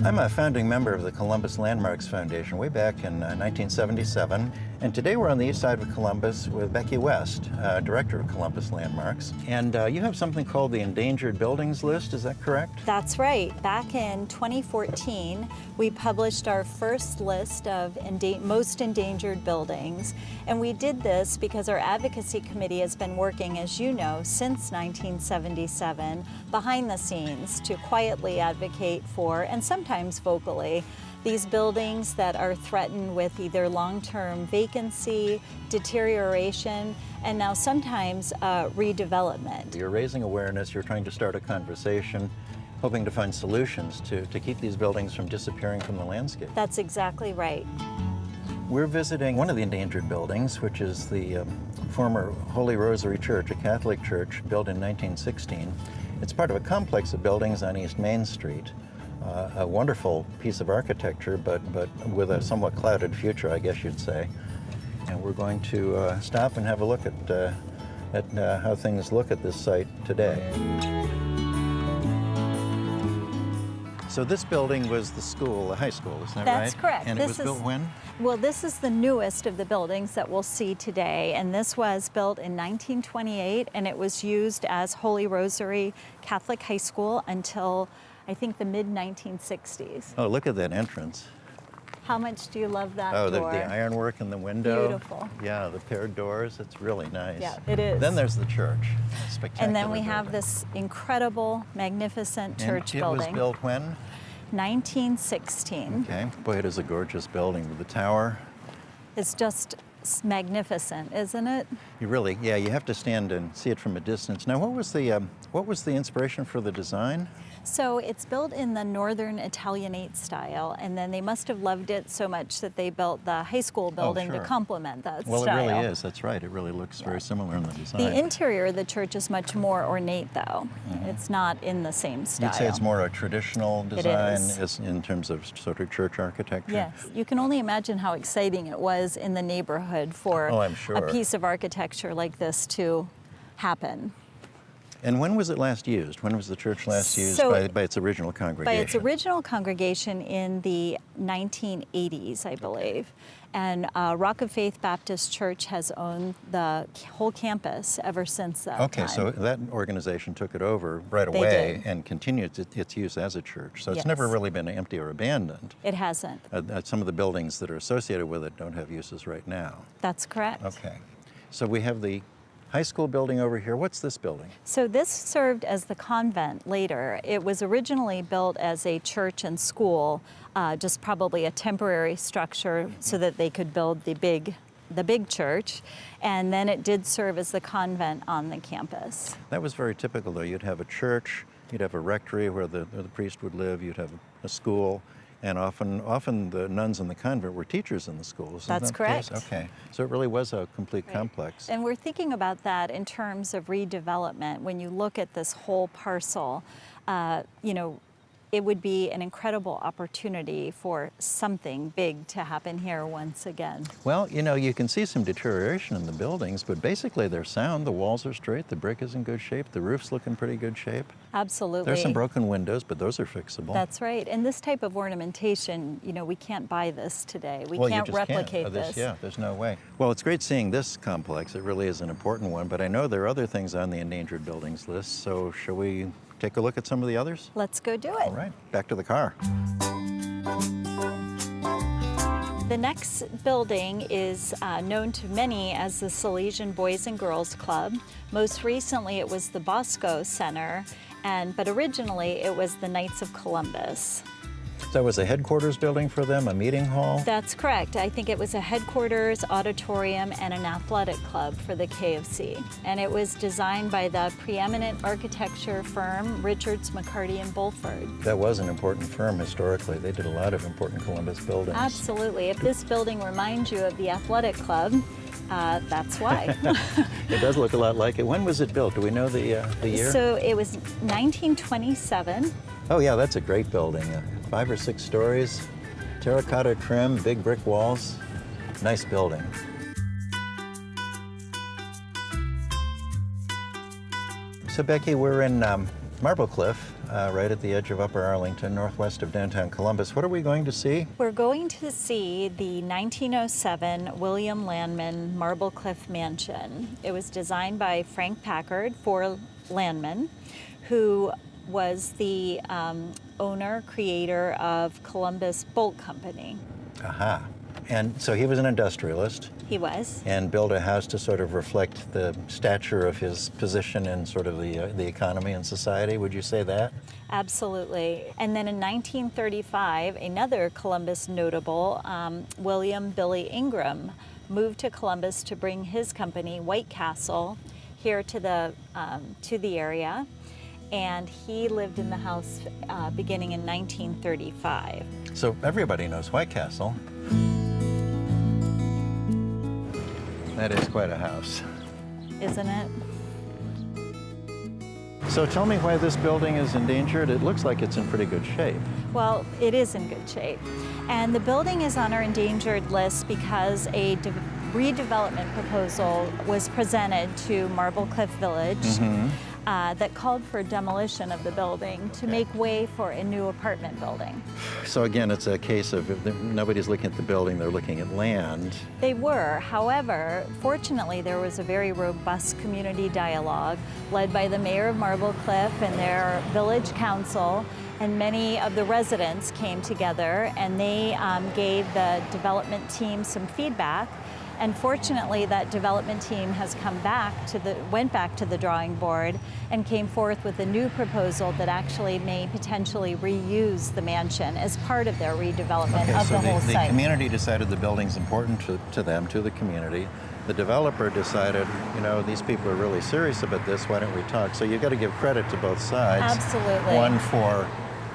I'm a founding member of the Columbus Landmarks Foundation way back in 1977, and today we're on the east side of Columbus with Becky West, Director of Columbus Landmarks. And you have something called the Endangered Buildings List, is that correct? That's right. Back in 2014, we published our first list of most endangered buildings, and we did this because our advocacy committee has been working, as you know, since 1977 behind the scenes to quietly advocate for, and sometimes vocally, these buildings that are threatened with either long-term vacancy, deterioration, and now sometimes redevelopment. You're raising awareness, you're trying to start a conversation, hoping to find solutions to keep these buildings from disappearing from the landscape. That's exactly right. We're visiting one of the endangered buildings, which is the former Holy Rosary Church, a Catholic church built in 1916. It's part of a complex of buildings on East Main Street. A wonderful piece of architecture, but with a somewhat clouded future, I guess you'd say. And we're going to stop and have a look at how things look at this site today. So this building was the school, the high school, isn't that right? That's correct. And it was built when? Well, this is the newest of the buildings that we'll see today, and this was built in 1928, and it was used as Holy Rosary Catholic High School until I think the mid-1960s. Oh, look at that entrance. How much do you love that door? door? Oh, the ironwork in the window. Beautiful. Yeah, the paired doors, it's really nice. Yeah, it is. Then there's the church, spectacular And then we have building. this incredible, magnificent church building. It was built when? 1916. Okay, boy, it is a gorgeous building with the tower. It's just magnificent, isn't it? You really, yeah, you have to stand and see it from a distance. Now, what was the inspiration for the design? So it's built in the Northern Italianate style, and then they must have loved it so much that they built the high school building to complement that well, style. Well, it really is. That's right. It really looks very similar in the design. The interior of the church is much more ornate, though. It's not in the same style. You'd say it's more a traditional design It is. in terms of sort of church architecture? Yes. You can only imagine how exciting it was in the neighborhood for I'm sure. a piece of architecture like this to happen. And when was it last used? When was the church last used by its original congregation? By its original congregation in the 1980s, I believe. And Rock of Faith Baptist Church has owned the whole campus ever since that time. Okay, so that organization took it over right away and continued its use as a church. So it's never really been empty or abandoned. It hasn't. Some of the buildings that are associated with it don't have uses right now. That's correct. Okay. So we have the high school building over here. What's this building? So this served as the convent later. It was originally built as a church and school, just probably a temporary structure so that they could build the big church. And then it did serve as the convent on the campus. That was very typical, though. You'd have a church, you'd have a rectory where the priest would live, you'd have a school, and often the nuns in the convent were teachers in the schools. That's correct. Okay, so it really was a complete complex. And we're thinking about that in terms of redevelopment. When you look at this whole parcel, you know, it would be an incredible opportunity for something big to happen here once again. Well, you know, you can see some deterioration in the buildings, but basically they're sound. The walls are straight, the brick is in good shape, the roof's looking pretty good shape. Absolutely. There's some broken windows, but those are fixable. That's right. And this type of ornamentation, you know, we can't buy this today. We Well, can't you just replicate can't. this. Yeah, there's no way. Well, it's great seeing this complex. It really is an important one, but I know there are other things on the endangered buildings list, so shall we take a look at some of the others? Let's go do it. All right, back to the car. The next building is known to many as the Salesian Boys and Girls Club. Most recently it was the Bosco Center, but originally it was the Knights of Columbus. That was a headquarters building for them, a meeting hall? That's correct. I think it was a headquarters, auditorium, and an athletic club for the KFC. And it was designed by the preeminent architecture firm Richards, McCarty, and Bulford. That was an important firm historically. They did a lot of important Columbus buildings. Absolutely. If this building reminds you of the athletic club, that's why. It does look a lot like it. When was it built? Do we know the year? So it was 1927. Oh yeah, that's a great building. 5 or 6 stories, terracotta trim, big brick walls. Nice building. So Becky, we're in Marble Cliff, right at the edge of Upper Arlington, northwest of downtown Columbus. What are we going to see? We're going to see the 1907 William Landman Marble Cliff Mansion. It was designed by Frank Packard for Landman, who was the owner, creator of Columbus Bolt Company. Aha. And so he was an industrialist He was. and built a house to sort of reflect the stature of his position in sort of the economy and society. Would you say that? Absolutely. And then in 1935, another Columbus notable, William Billy Ingram, moved to Columbus to bring his company, White Castle, here to the area. And he lived in the house beginning in 1935. So everybody knows White Castle. That is quite a house. Isn't it? So tell me why this building is endangered. It looks like it's in pretty good shape. Well, it is in good shape. And the building is on our endangered list because a redevelopment proposal was presented to Marble Cliff Village that called for demolition of the building to make way for a new apartment building. So again, it's a case of if nobody's looking at the building, they're looking at land. They were. However, fortunately, there was a very robust community dialogue led by the mayor of Marble Cliff and their village council, and many of the residents came together and they gave the development team some feedback. And fortunately, that development team has went back to the drawing board and came forth with a new proposal that actually may potentially reuse the mansion as part of their redevelopment of the whole the site. community decided the building's important to them, to the community. The developer decided, you know, these people are really serious about this, why don't we talk? So you've got to give credit to both sides. Absolutely. One for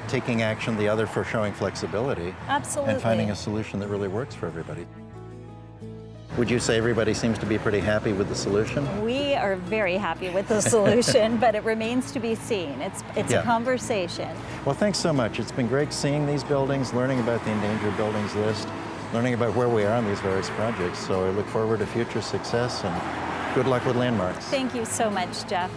taking action, the other for showing flexibility. Absolutely. And finding a solution that really works for everybody. Would you say everybody seems to be pretty happy with the solution? We are very happy with the solution, but it remains to be seen. It's Yeah. a conversation. Well, thanks so much. It's been great seeing these buildings, learning about the endangered buildings list, learning about where we are on these various projects. So I look forward to future success and good luck with Landmarks. Thank you so much, Jeff.